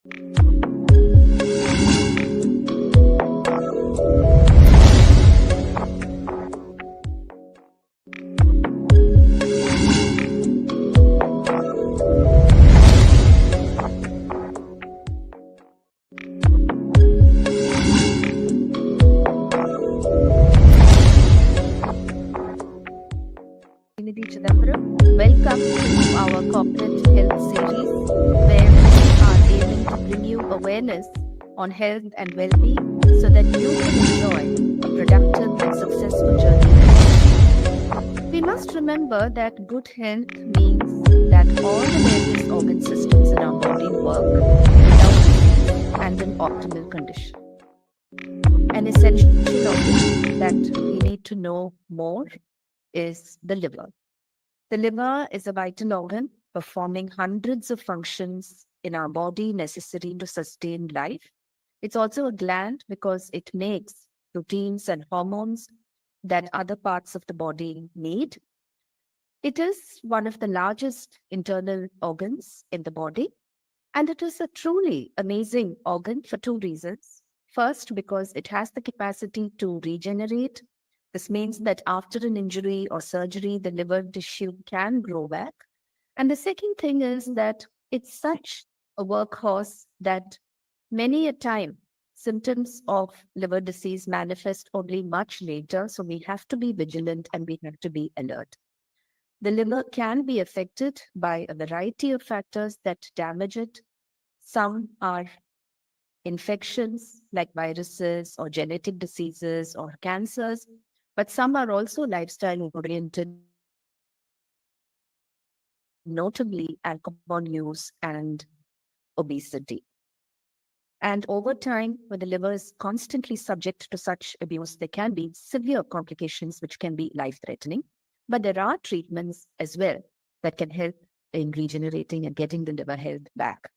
Welcome to our corporate health series, where we are aiming to bring you awareness on health and well-being so that you can enjoy a productive and successful journey. We must remember that good health means that all the various organ systems in our body work without disease and in optimal condition. An essential organ that we need to know more is the liver. The liver is a vital organ performing hundreds of functions in our body necessary to sustain life. It's also a gland because it makes proteins and hormones that other parts of the body need. It is one of the largest internal organs in the body, and it is a truly amazing organ for two reasons. First, because it has the capacity to regenerate. This means that after an injury or surgery, the liver tissue can grow back. And the second thing is that it's such a workhorse that many a time symptoms of liver disease manifest only much later. So we have to be vigilant and we have to be alert. The liver can be affected by a variety of factors that damage it. Some are infections like viruses or genetic diseases or cancers, but some are also lifestyle oriented, notably alcohol use and obesity. And over time, when the liver is constantly subject to such abuse, there can be severe complications which can be life-threatening. But there are treatments as well that can help in regenerating and getting the liver health back.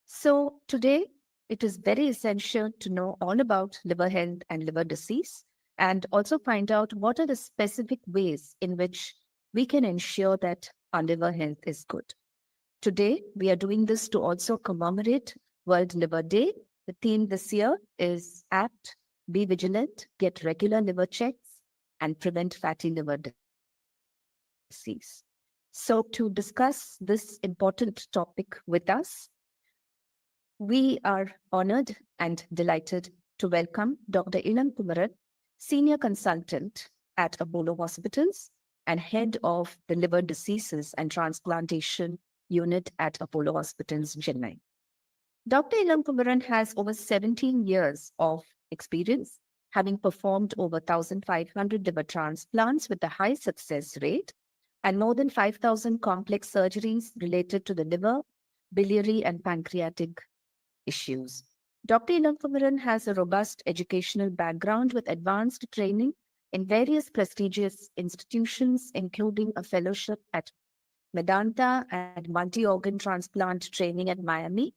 So today, it is very essential to know all about liver health and liver disease, and also find out what are the specific ways in which we can ensure that our liver health is good. Today, we are doing this to also commemorate World Liver Day. The theme this year is Act, Be Vigilant, Get Regular Liver Checks, and Prevent Fatty Liver Disease. So to discuss this important topic with us, we are honored and delighted to welcome Dr. Ilan Kumaran, Senior Consultant at Apollo Hospitals and Head of the Liver Diseases and Transplantation Unit at Apollo Hospitals, Chennai. Dr. Ilan Kumaran has over 17 years of experience, having performed over 1,500 liver transplants with a high success rate and more than 5,000 complex surgeries related to the liver, biliary, and pancreatic issues. Dr. Ilan Kumaran has a robust educational background with advanced training in various prestigious institutions, including a fellowship at Medanta and multi-organ transplant training at Miami.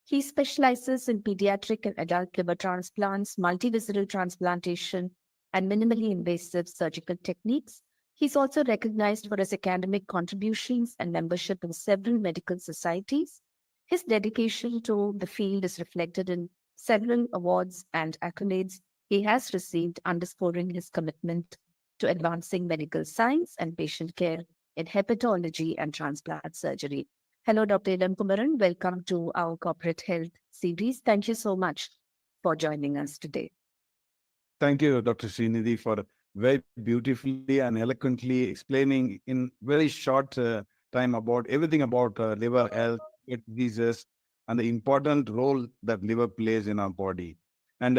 He specializes in pediatric and adult liver transplants, multivisceral transplantation, and minimally invasive surgical techniques. He's also recognized for his academic contributions and membership in several medical societies. His dedication to the field is reflected in several awards and accolades he has received, underscoring his commitment to advancing medical science and patient care in hepatology and transplant surgery. Hello, Dr. Ilan Kumaran. Welcome to our corporate health series. Thank you so much for joining us today. Thank you, Dr. Srinidhi, for very beautifully and eloquently explaining in very short time about everything about liver health, diseases, and the important role that liver plays in our body. And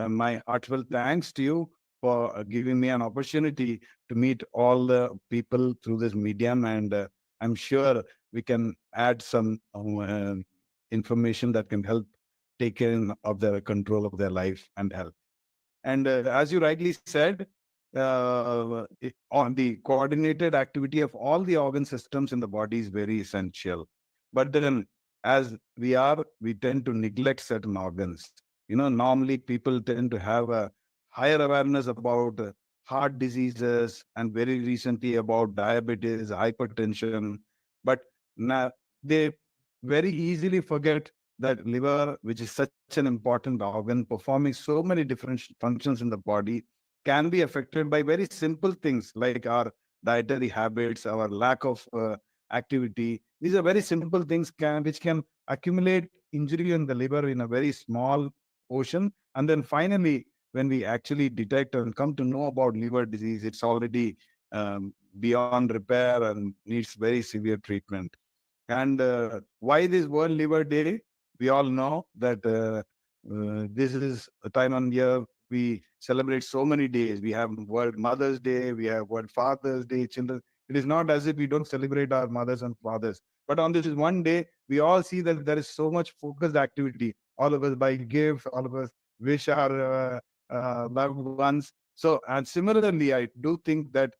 my heartfelt thanks to you for giving me an opportunity to meet all the people through this medium. And I'm sure we can add some information that can help take care of their control of their life and health. And as you rightly said, on the coordinated activity of all the organ systems in the body is very essential. But then as we tend to neglect certain organs. Normally people tend to have a higher awareness about heart diseases and very recently about diabetes, hypertension. But now they very easily forget that liver, which is such an important organ performing so many different functions in the body, can be affected by very simple things like our dietary habits, our lack of activity. These are very simple things which can accumulate injury in the liver in a very small portion. And then finally, when we actually detect and come to know about liver disease, it's already beyond repair and needs very severe treatment. And why this World Liver Day? We all know that this is a time on year we celebrate so many days. We have World Mother's Day, we have World Father's Day, children. It is not as if we don't celebrate our mothers and fathers. But on this one day, we all see that there is so much focused activity. All of us buy gifts, all of us wish our loved ones. So, and similarly, I do think that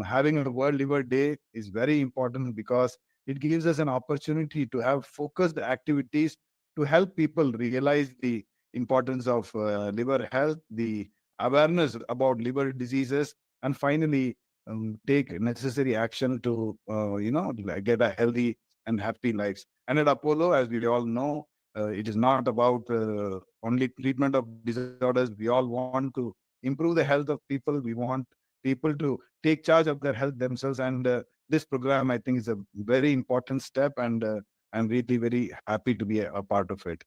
having a World Liver Day is very important because it gives us an opportunity to have focused activities to help people realize the importance of liver health, the awareness about liver diseases, and finally take necessary action to, like, get a healthy and happy lives. And at Apollo, as we all know, it is not about only treatment of disorders. We all want to improve the health of people. We want people to take charge of their health themselves. And this program, I think, is a very important step. And I'm really very happy to be a part of it.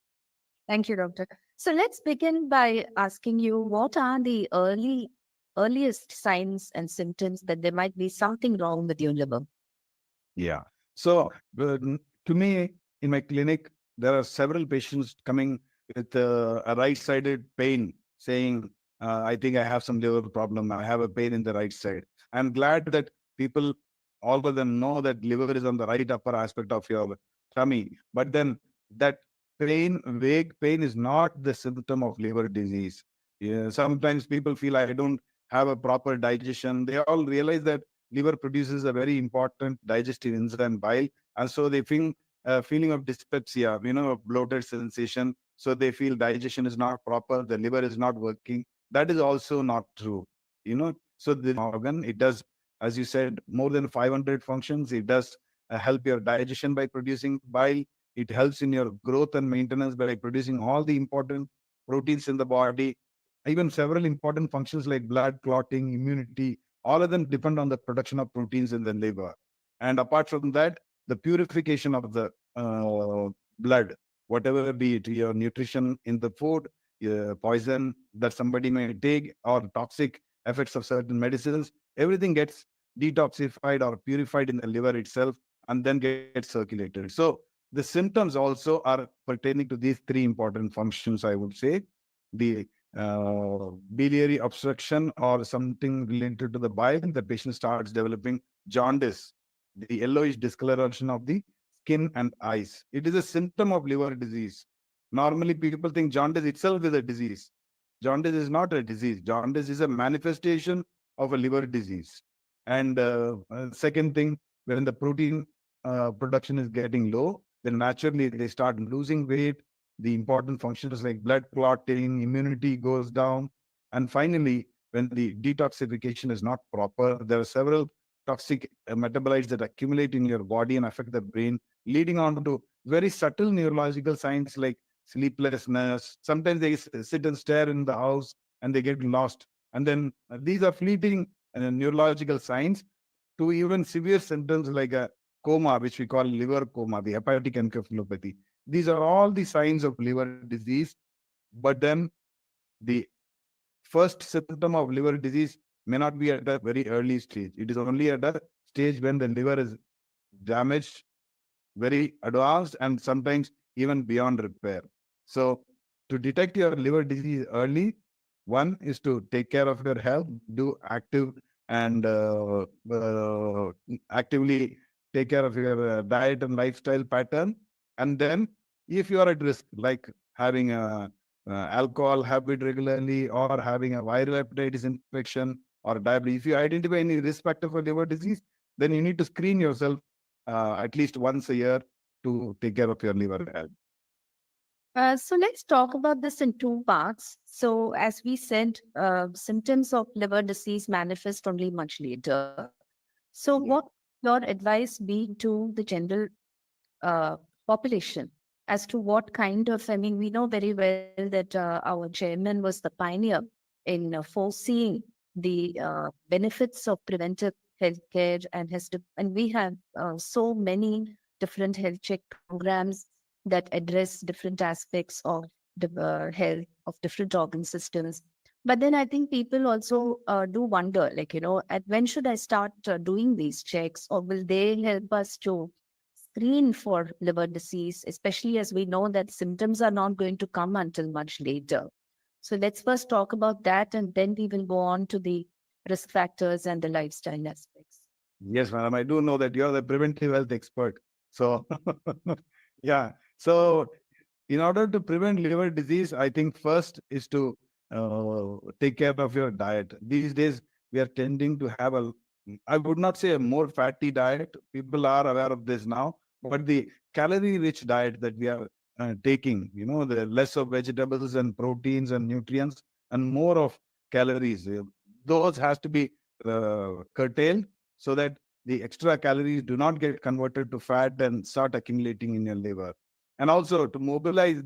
Thank you, Doctor. So let's begin by asking you what are the earliest signs and symptoms that there might be something wrong with your liver? Yeah. So to me, in my clinic, there are several patients coming with a right-sided pain, saying, "I think I have some liver problem. I have a pain in the right side." I'm glad that people, all of them, know that liver is on the right upper aspect of your tummy. But then that pain, vague pain, is not the symptom of liver disease. Yeah, sometimes people feel I don't have a proper digestion. They all realize that liver produces a very important digestive enzyme bile, and so they feel a feeling of dyspepsia, a bloated sensation. So they feel digestion is not proper, the liver is not working. That is also not true. So the organ, it does, as you said, more than 500 functions. It does help your digestion by producing bile. It helps in your growth and maintenance by producing all the important proteins in the body. Even several important functions like blood clotting, immunity, all of them depend on the production of proteins in the liver. And apart from that, the purification of the blood, whatever be it your nutrition in the food, poison that somebody may take, or toxic effects of certain medicines, everything gets detoxified or purified in the liver itself and then gets circulated. So the symptoms also are pertaining to these three important functions, I would say. The biliary obstruction or something related to the bile, the patient starts developing jaundice, the yellowish discoloration of the skin and eyes. It is a symptom of liver disease. Normally, people think jaundice itself is a disease. Jaundice is not a disease. Jaundice is a manifestation of a liver disease. And second thing, when the protein production is getting low, then naturally they start losing weight. The important functions like blood clotting, immunity goes down. And finally, when the detoxification is not proper, there are several toxic metabolites that accumulate in your body and affect the brain, leading on to very subtle neurological signs like sleeplessness. Sometimes they sit and stare in the house and they get lost. And then these are fleeting neurological signs to even severe symptoms like a coma, which we call liver coma, the hepatic encephalopathy. These are all the signs of liver disease. But then the first symptom of liver disease may not be at a very early stage. It is only at a stage when the liver is damaged, very advanced, and sometimes even beyond repair. So, to detect your liver disease early, one is to take care of your health, do active and actively take care of your diet and lifestyle pattern. And then, if you are at risk, like having a alcohol habit regularly or having a viral hepatitis infection or diabetes, if you identify any risk factor for liver disease, then you need to screen yourself at least once a year to take care of your liver health. So let's talk about this in two parts. So, as we said, symptoms of liver disease manifest only much later. So, what Yeah. your advice be to the general population? as to what kind of, I mean, we know very well that our chairman was the pioneer in foreseeing the benefits of preventive healthcare and we have so many different health check programs that address different aspects of the health of different organ systems. But then I think people also do wonder, like, at when should I start doing these checks, or will they help us to screen for liver disease, especially as we know that symptoms are not going to come until much later. So let's first talk about that, and then we will go on to the risk factors and the lifestyle aspects. Yes, madam. I do know that you're the preventive health expert. So, yeah. So, in order to prevent liver disease, I think first is to take care of your diet. These days, we are tending to have I would not say a more fatty diet. People are aware of this now, but the calorie-rich diet that we are taking, the less of vegetables and proteins and nutrients and more of calories, those has to be curtailed so that the extra calories do not get converted to fat and start accumulating in your liver. And also to mobilize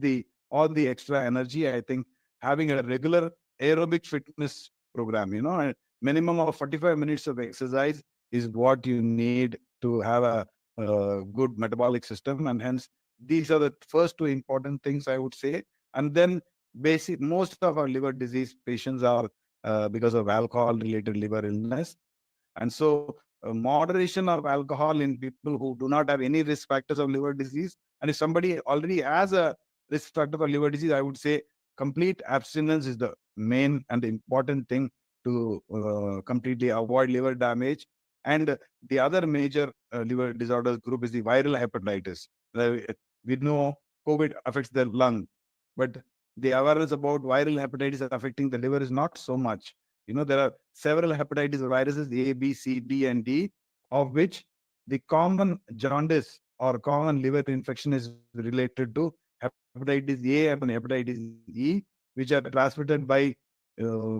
all the extra energy, I think having a regular aerobic fitness program, a minimum of 45 minutes of exercise is what you need to have a good metabolic system. And hence, these are the first two important things I would say. And then most of our liver disease patients are because of alcohol related liver illness. And so moderation of alcohol in people who do not have any risk factors of liver disease. And if somebody already has a risk factor for liver disease, I would say complete abstinence is the main and important thing to completely avoid liver damage. And the other major liver disorders group is the viral hepatitis. We know COVID affects the lung, but the awareness about viral hepatitis affecting the liver is not so much. There are several hepatitis viruses, A, B, C, D, and D, of which the common jaundice or common liver infection is related to hepatitis A and hepatitis E, which are transmitted by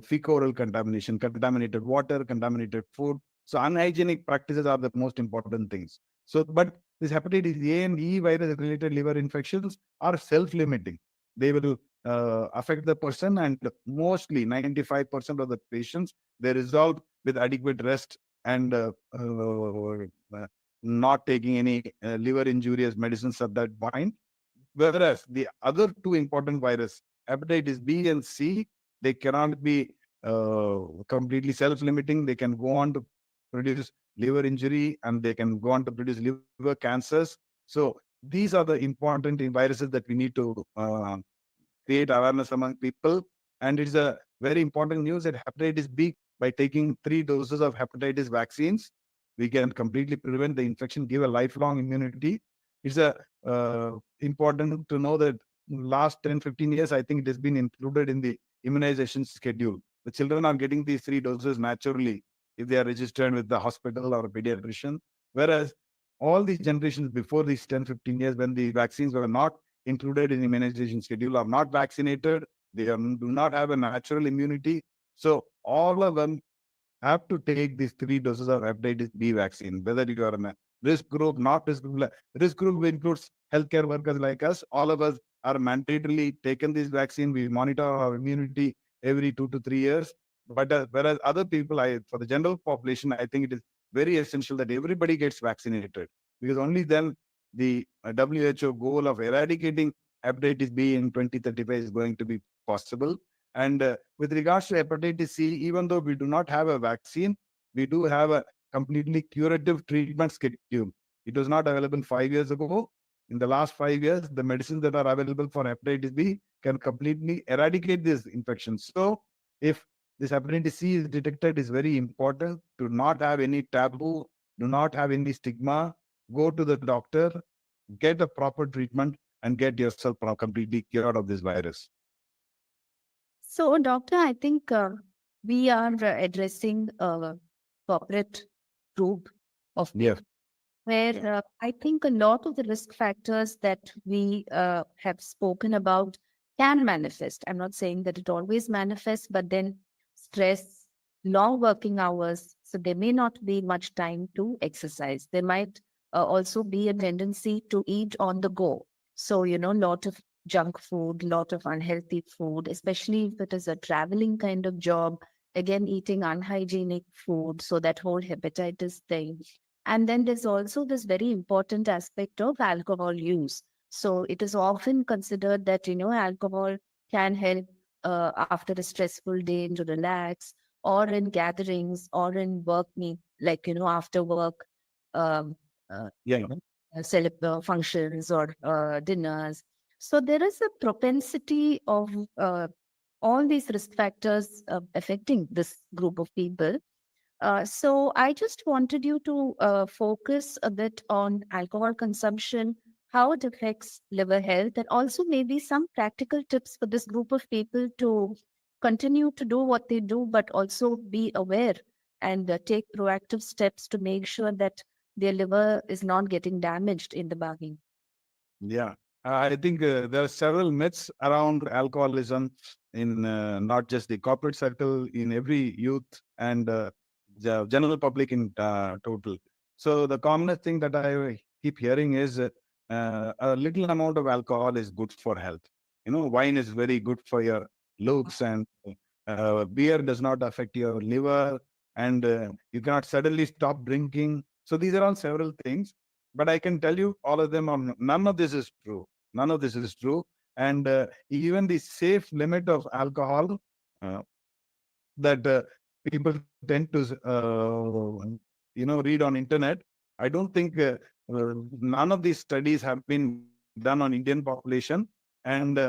fecal contamination, contaminated water, contaminated food. So unhygienic practices are the most important things. So, but this hepatitis A and E virus-related liver infections are self-limiting. They will affect the person, and mostly 95% of the patients, they resolve with adequate rest and not taking any liver injurious medicines at that point. Whereas the other two important viruses, hepatitis B and C, they cannot be completely self-limiting. They can go on to produce liver injury and they can go on to produce liver cancers. So these are the important viruses that we need to create awareness among people. And it's a very important news that hepatitis B, by taking 3 doses of hepatitis vaccines, we can completely prevent the infection, give a lifelong immunity. It's important to know that last 10, 15 years, I think it has been included in the immunization schedule. The children are getting these 3 doses naturally if they are registered with the hospital or a pediatrician. Whereas all these generations before these 10, 15 years, when the vaccines were not included in immunization schedule, are not vaccinated, do not have a natural immunity. So all of them have to take these 3 doses of hepatitis B vaccine, whether you are in a risk group, not risk group. Risk group includes healthcare workers like us. All of us are mandatorily taken this vaccine. We monitor our immunity every 2 to 3 years. But whereas other people, for the general population, I think it is very essential that everybody gets vaccinated, because only then the WHO goal of eradicating hepatitis B in 2035 is going to be possible. And with regards to hepatitis C, even though we do not have a vaccine, we do have a completely curative treatment schedule. It was not available 5 years ago. In the last 5 years, the medicines that are available for hepatitis B can completely eradicate this infection. So if this hepatitis C is detected, it's very important to not have any taboo, do not have any stigma. Go to the doctor, get a proper treatment, and get yourself completely cured of this virus. So, doctor, I think we are addressing a corporate group of Yes. people where I think a lot of the risk factors that we have spoken about can manifest. I'm not saying that it always manifests, but then stress, long working hours, so there may not be much time to exercise. There might also be a tendency to eat on the go. So, lot of junk food, lot of unhealthy food, especially if it is a traveling kind of job. Again, eating unhygienic food. So, that whole hepatitis thing. And then there's also this very important aspect of alcohol use. So, it is often considered that, alcohol can help after a stressful day to relax, or in gatherings, or in work meet, like, after work. Um, uh, Yeah. functions or dinners. So there is a propensity of all these risk factors affecting this group of people. So I just wanted you to focus a bit on alcohol consumption, how it affects liver health, and also maybe some practical tips for this group of people to continue to do what they do, but also be aware and take proactive steps to make sure that their liver is not getting damaged in the bargain. Yeah, I think there are several myths around alcoholism in not just the corporate circle, in every youth and the general public in total. So the commonest thing that I keep hearing is a little amount of alcohol is good for health. Wine is very good for your looks, and beer does not affect your liver, and you cannot suddenly stop drinking. So these are all several things, but I can tell you all of them are none of this is true. None of this is true. And even the safe limit of alcohol uh, that people tend to read on internet, I don't think none of these studies have been done on Indian population. And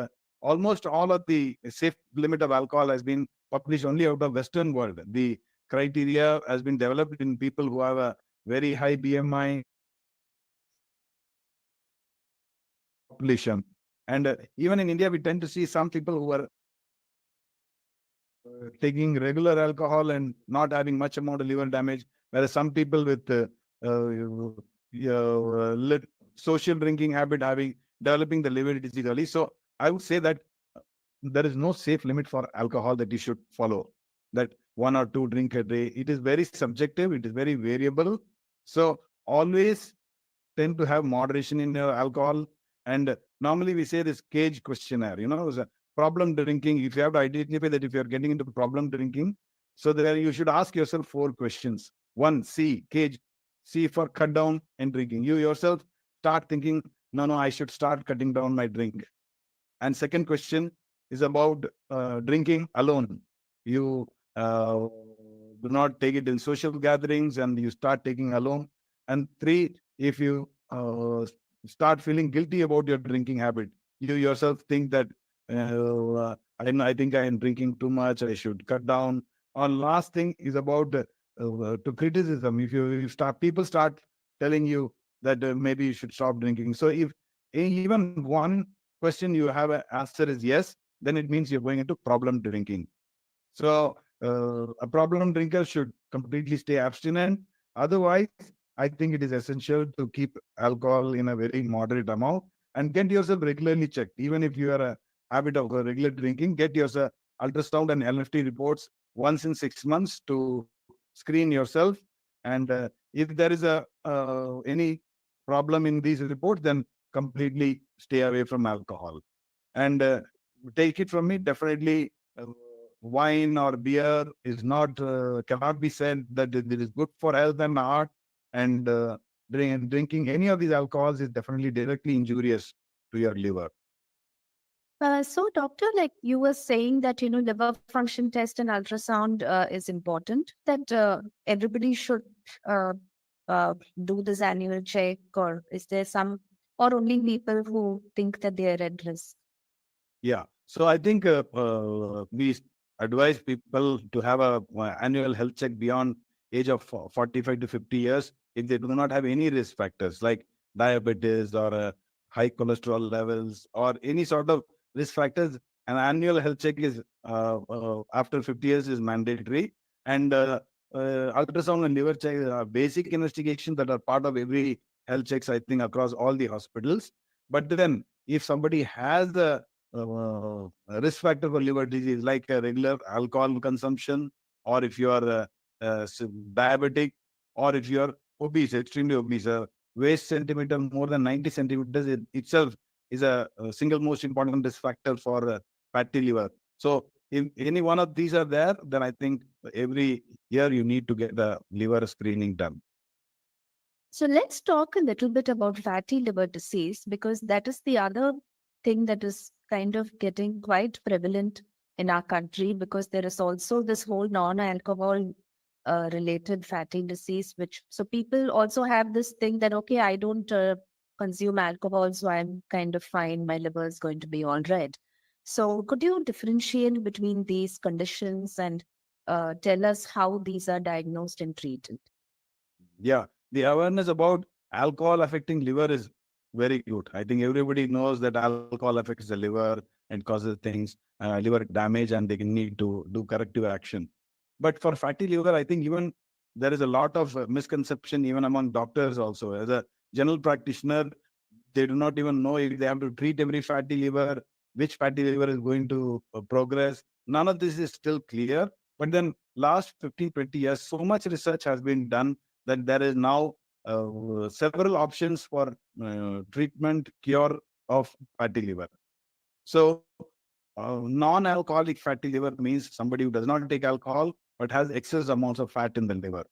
almost all of the safe limit of alcohol has been published only out of Western world. The criteria has been developed in people who have a very high BMI population. And even in India, we tend to see some people who are taking regular alcohol and not having much amount of liver damage, whereas some people with social drinking habit having developing the liver disease early. So I would say that there is no safe limit for alcohol that you should follow. That one or two drink a day. It is very subjective. It is very variable. So always tend to have moderation in your alcohol. And normally we say this cage questionnaire, is a problem drinking. If you have to identify that if you're getting into problem drinking, so there you should ask yourself four questions. One, C, cage, C for cut down and drinking. You yourself start thinking, no, I should start cutting down my drink. And second question is about drinking alone. You do not take it in social gatherings and you start taking alone. And three, if you start feeling guilty about your drinking habit, you yourself think that I think I am drinking too much, I should cut down. Or last thing is about to criticism. If you start, people start telling you that maybe you should stop drinking. So if even one question you have an answer is yes, then it means you're going into problem drinking. So a problem drinker should completely stay abstinent. Otherwise, I think it is essential to keep alcohol in a very moderate amount and get yourself regularly checked. Even if you are a habit of regular drinking, get yourself ultrasound and LFT reports once in 6 months to screen yourself. And if there is any problem in these reports, then completely stay away from alcohol. And take it from me, definitely wine or beer is not cannot be said that it is good for health and heart. And drinking any of these alcohols is definitely directly injurious to your liver. So, doctor, like you were saying that liver function test and ultrasound is important. That everybody should uh, do this annual check, or is there some, or only people who think that they are at risk? Yeah. So I think we advise people to have a annual health check beyond age of 45 to 50 years if they do not have any risk factors like diabetes or high cholesterol levels or any sort of risk factors. An annual health check is after 50 years is mandatory. And ultrasound and liver check are basic investigations that are part of every health checks, I think, across all the hospitals. But then if somebody has a risk factor for liver disease, like regular alcohol consumption, or if you are diabetic, or if you are obese, extremely obese, waist centimeter more than 90 centimeters itself is a single most important risk factor for fatty liver. So if any one of these are there, then I think every year you need to get the liver screening done. So let's talk a little bit about fatty liver disease because that is the other thing that is kind of getting quite prevalent in our country because there is also this whole non-alcohol related fatty disease which so people also have this thing that okay I don't consume alcohol so I'm kind of fine, my liver is going to be all right. So could you differentiate between these conditions and tell us how these are diagnosed and treated? Yeah, the awareness about alcohol affecting liver is very good. I think everybody knows that alcohol affects the liver and causes things, liver damage, and they can need to do corrective action. But for fatty liver, I think even there is a lot of misconception even among doctors also. As a general practitioner, they do not even know if they have to treat every fatty liver, which fatty liver is going to progress. None of this is still clear. But then last 15, 20 years, so much research has been done that there is now several options for treatment, cure of fatty liver. So, non-alcoholic fatty liver means somebody who does not take alcohol but has excess amounts of fat in the liver.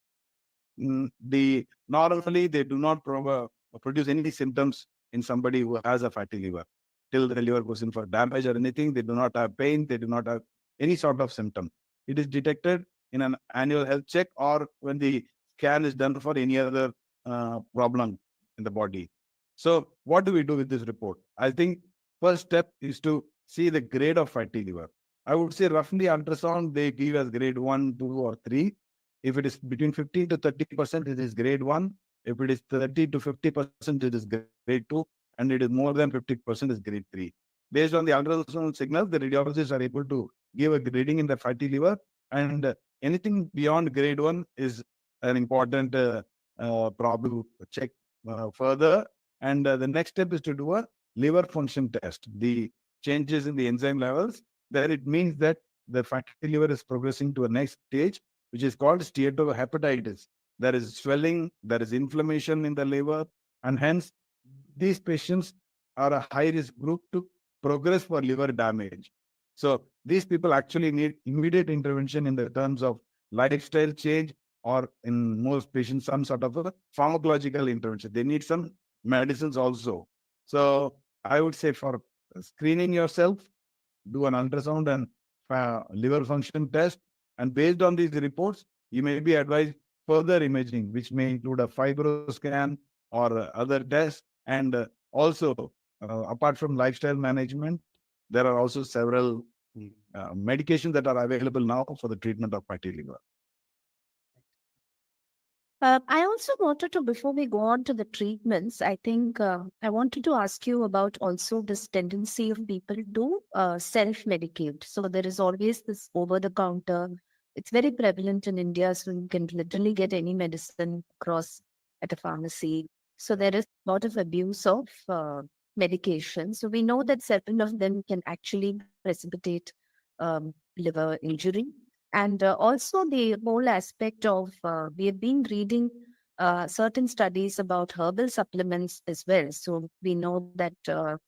Normally they do not produce any symptoms in somebody who has a fatty liver. Till the liver goes in for damage or anything, they do not have pain, they do not have any sort of symptom. It is detected in an annual health check or when the scan is done for any other problem in the body. So what do we do with this report? I think first step is to see the grade of fatty liver. I would say roughly ultrasound they give as grade 1, 2, or 3. If it is between 15 to 30%, it is grade 1. If it is 30 to 50%, it is grade 2. And it is more than 50% is grade 3. Based on the ultrasound signals, the radiologists are able to give a grading in the fatty liver. And anything beyond grade 1 is an important problem to check further. And the next step is to do a liver function test. The changes in the enzyme levels, where it means that the fatty liver is progressing to a next stage which is called steatohepatitis. There is swelling, there is inflammation in the liver, and hence these patients are a high risk group to progress for liver damage. So these people actually need immediate intervention in the terms of lifestyle change or in most patients, some sort of a pharmacological intervention. They need some medicines also. So I would say for screening yourself, do an ultrasound and liver function test. And based on these reports, you may be advised further imaging, which may include a fibroscan or other tests. And also, apart from lifestyle management, there are also several medications that are available now for the treatment of fatty liver. I also wanted to, before we go on to the treatments, I think I wanted to ask you about also this tendency of people to self-medicate. So there is always this over-the-counter. It's very prevalent in India, so you can literally get any medicine across at a pharmacy. So there is a lot of abuse of medication. So we know that several of them can actually precipitate liver injury. And also the whole aspect of, we have been reading certain studies about herbal supplements as well. So we know that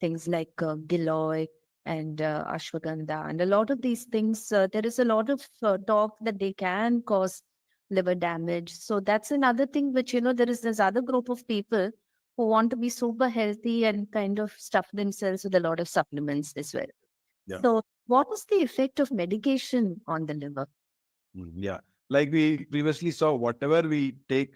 things like giloy and ashwagandha and a lot of these things, there is a lot of talk that they can cause liver damage. So that's another thing which, there is this other group of people who want to be super healthy and kind of stuff themselves with a lot of supplements as well. Yeah. So what is the effect of medication on the liver? Yeah. Like we previously saw, whatever we take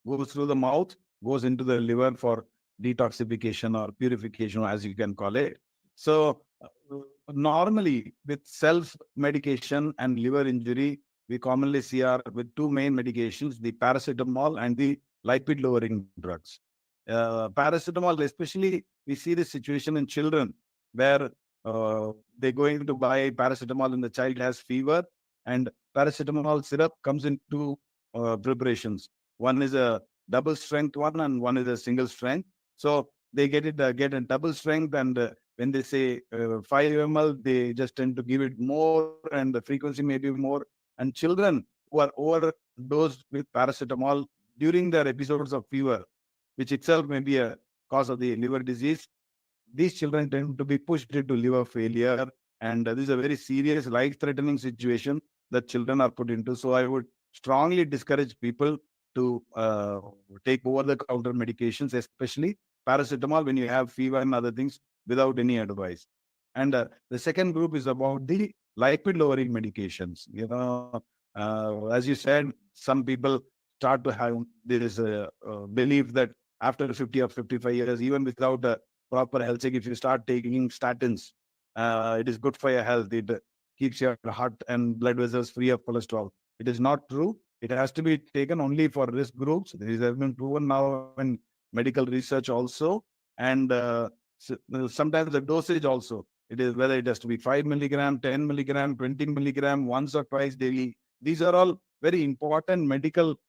goes through the mouth, goes into the liver for detoxification or purification, as you can call it. So, normally with self medication and liver injury, we commonly see are with two main medications, the paracetamol and the lipid lowering drugs. Paracetamol, especially, we see this situation in children where they're going to buy paracetamol and the child has fever, and paracetamol syrup comes in two preparations. One is a double strength one, and one is a single strength. So they get a double strength, and when they say 5 ml, they just tend to give it more, and the frequency may be more. And children who are overdosed with paracetamol during their episodes of fever, which itself may be a cause of the liver disease, these children tend to be pushed into liver failure. And this is a very serious, life-threatening situation that children are put into. So I would strongly discourage people to take over-the-counter medications, especially paracetamol when you have fever and other things without any advice. And the second group is about the lipid-lowering medications. As you said, some people start to have this belief that after 50 or 55 years, even without a proper health check, if you start taking statins, it is good for your health. It keeps your heart and blood vessels free of cholesterol. It is not true. It has to be taken only for risk groups. This has been proven now in medical research also. And sometimes the dosage also. It is whether it has to be 5 milligram, 10 milligram, 20 milligram, once or twice daily. These are all very important medical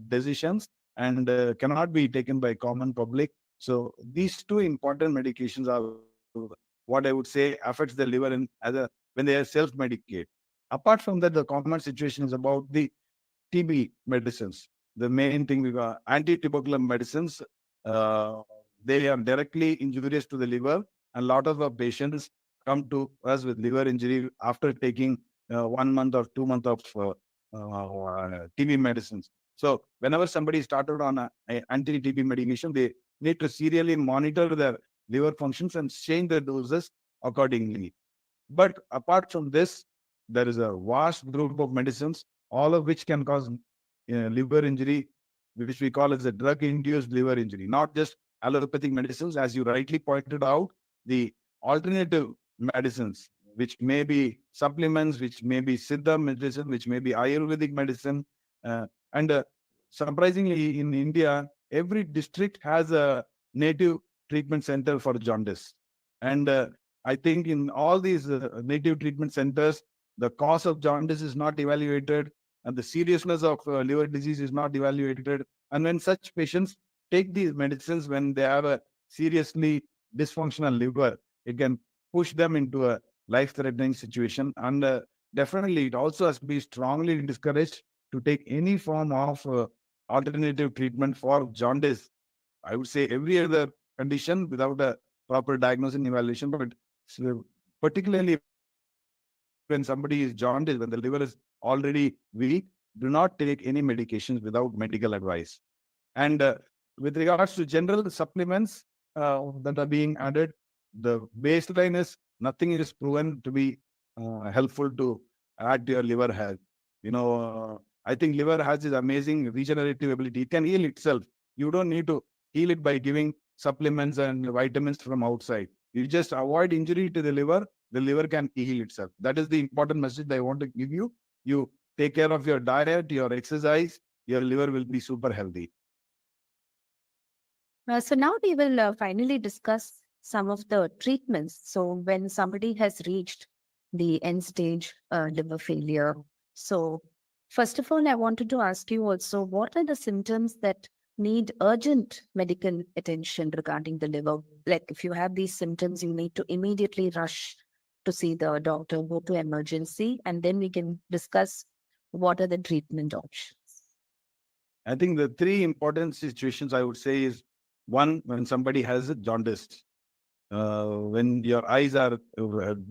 decisions and cannot be taken by common public. So these two important medications are what I would say affects the liver in as a when they are self-medicate. Apart from that, the common situation is about the TB medicines. The main thing we got anti-tubercular medicines. Uh, they are directly injurious to the liver, and a lot of our patients come to us with liver injury after taking 1 month or 2 months of TB medicines. So whenever somebody started on a anti-TB medication, they need to serially monitor their liver functions and change the doses accordingly. But apart from this, there is a vast group of medicines, all of which can cause liver injury, which we call as a drug-induced liver injury, not just allopathic medicines, as you rightly pointed out, the alternative medicines, which may be supplements, which may be Siddha medicine, which may be Ayurvedic medicine. And surprisingly, in India, every district has a native treatment center for jaundice. And I think in all these native treatment centers, the cause of jaundice is not evaluated and the seriousness of liver disease is not evaluated. And when such patients take these medicines when they have a seriously dysfunctional liver, it can push them into a life-threatening situation. And definitely, it also has to be strongly discouraged to take any form of alternative treatment for jaundice. I would say every other condition without a proper diagnosis and evaluation, but particularly when somebody is jaundiced, when the liver is already weak, do not take any medications without medical advice. And with regards to general supplements that are being added, the baseline is nothing is proven to be helpful to add to your liver health. I think liver has this amazing regenerative ability. It can heal itself. You don't need to heal it by giving supplements and vitamins from outside. You just avoid injury to the liver can heal itself. That is the important message I want to give you. You take care of your diet, your exercise, your liver will be super healthy. So now we will finally discuss some of the treatments. So when somebody has reached the end stage liver failure, so first of all, I wanted to ask you also, what are the symptoms that need urgent medical attention regarding the liver? Like if you have these symptoms, you need to immediately rush to see the doctor, go to emergency, and then we can discuss what are the treatment options. I think the three important situations I would say is one, when somebody has a jaundice. When your eyes are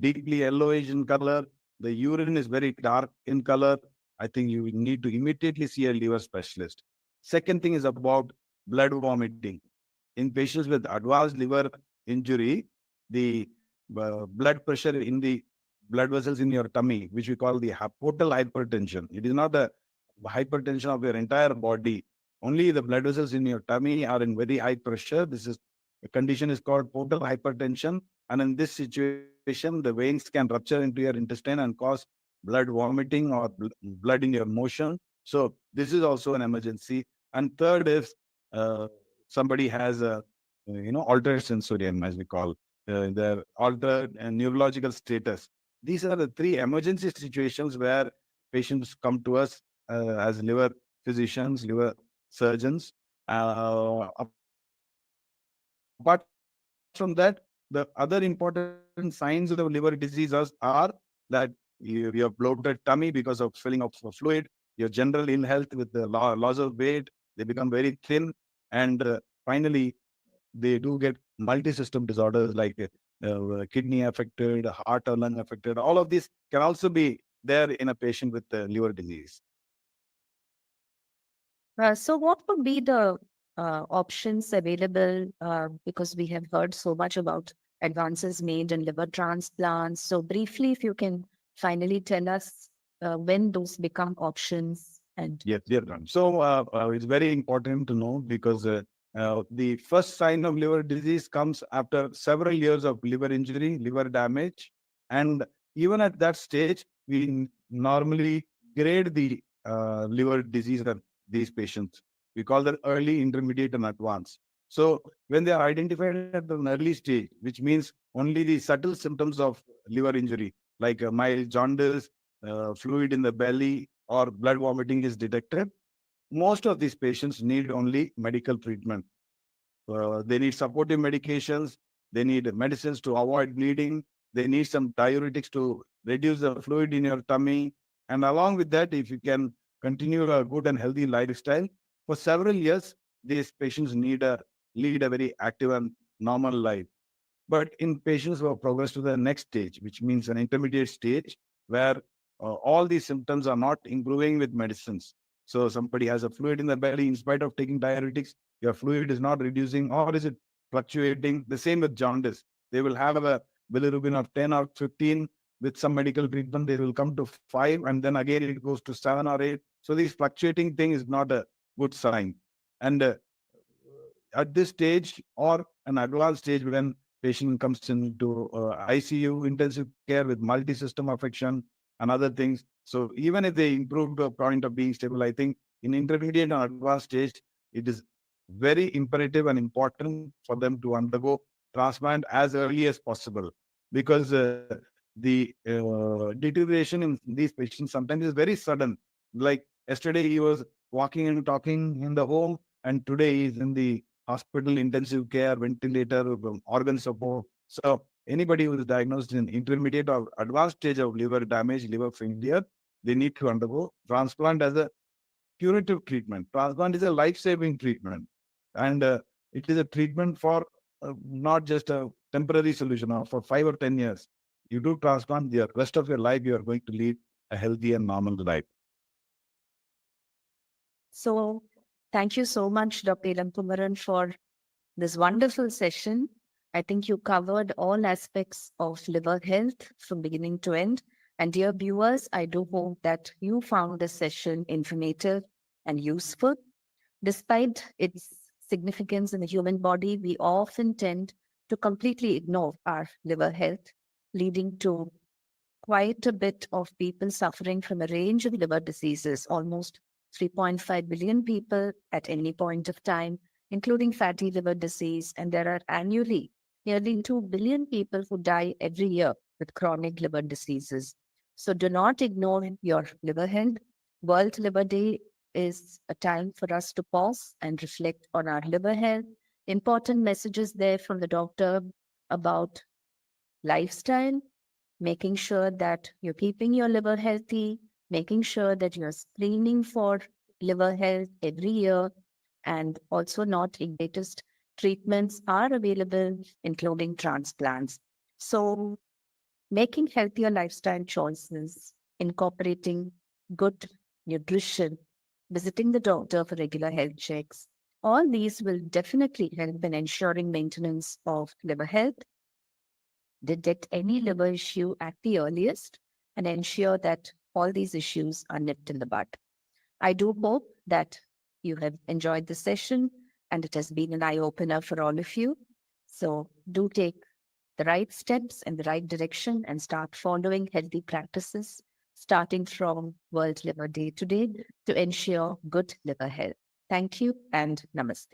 deeply yellowish in color, the urine is very dark in color, I think you need to immediately see a liver specialist. Second thing is about blood vomiting. In patients with advanced liver injury, the blood pressure in the blood vessels in your tummy, which we call the portal hypertension. It is not the hypertension of your entire body. Only the blood vessels in your tummy are in very high pressure. This is the condition is called portal hypertension. And in this situation, the veins can rupture into your intestine and cause blood vomiting or blood in your motion. So this is also an emergency. And third is somebody has a altered sensorium, as we call their altered neurological status. These are the three emergency situations where patients come to us as liver physicians, liver surgeons. Apart from that, the other important signs of liver diseases are that you have bloated tummy because of swelling of fluid, your general ill health with the loss of weight, they become very thin, and finally, they do get multi-system disorders like kidney affected, heart or lung affected. All of these can also be there in a patient with liver disease. So, what would be the options available? Because we have heard so much about advances made in liver transplants. So, briefly, if you can finally tell us when those become options and Yes, dear Ram. So it's very important to know because the first sign of liver disease comes after several years of liver injury, liver damage, and even at that stage, we normally grade the liver disease of these patients. We call that early, intermediate, and advanced. So when they are identified at an early stage, which means only the subtle symptoms of liver injury, like mild jaundice, fluid in the belly, or blood vomiting is detected, most of these patients need only medical treatment. They need supportive medications. They need medicines to avoid bleeding. They need some diuretics to reduce the fluid in your tummy. And along with that, if you can continue a good and healthy lifestyle for several years, these patients lead a very active and normal life. But in patients who have progressed to the next stage, which means an intermediate stage, where all these symptoms are not improving with medicines. So somebody has a fluid in the belly, in spite of taking diuretics, your fluid is not reducing, or is it fluctuating? The same with jaundice. They will have a bilirubin of 10 or 15. With some medical treatment, they will come to 5, and then again it goes to 7 or 8. So this fluctuating thing is not a good sign. And at this stage or an advanced stage, when patient comes into ICU, intensive care with multi-system affection and other things. So even if they improve to a point of being stable, I think in intermediate and advanced stage, it is very imperative and important for them to undergo transplant as early as possible, because the deterioration in these patients sometimes is very sudden. Like yesterday, he was walking and talking in the home, and today he's in the hospital, intensive care, ventilator, organ support. So anybody who is diagnosed in intermediate or advanced stage of liver damage, liver failure, they need to undergo transplant as a curative treatment. Transplant is a life-saving treatment, and it is a treatment for not just a temporary solution or for 5 or 10 years. You do transplant, the rest of your life you are going to lead a healthy and normal life. so? Thank you so much, Dr. Ilan Kumaran, for this wonderful session. I think you covered all aspects of liver health from beginning to end. And dear viewers, I do hope that you found this session informative and useful. Despite its significance in the human body, we often tend to completely ignore our liver health, leading to quite a bit of people suffering from a range of liver diseases, almost 3.5 billion people at any point of time, including fatty liver disease. And there are annually nearly 2 billion people who die every year with chronic liver diseases. So do not ignore your liver health. World Liver Day is a time for us to pause and reflect on our liver health. Important messages there from the doctor about lifestyle, making sure that you're keeping your liver healthy, making sure that you're screening for liver health every year, and also not latest treatments are available, including transplants. So, making healthier lifestyle choices, incorporating good nutrition, visiting the doctor for regular health checks, all these will definitely help in ensuring maintenance of liver health, detect any liver issue at the earliest, and ensure that all these issues are nipped in the bud. I do hope that you have enjoyed the session and it has been an eye opener for all of you. So do take the right steps in the right direction and start following healthy practices, starting from World Liver Day today to ensure good liver health. Thank you and namaste.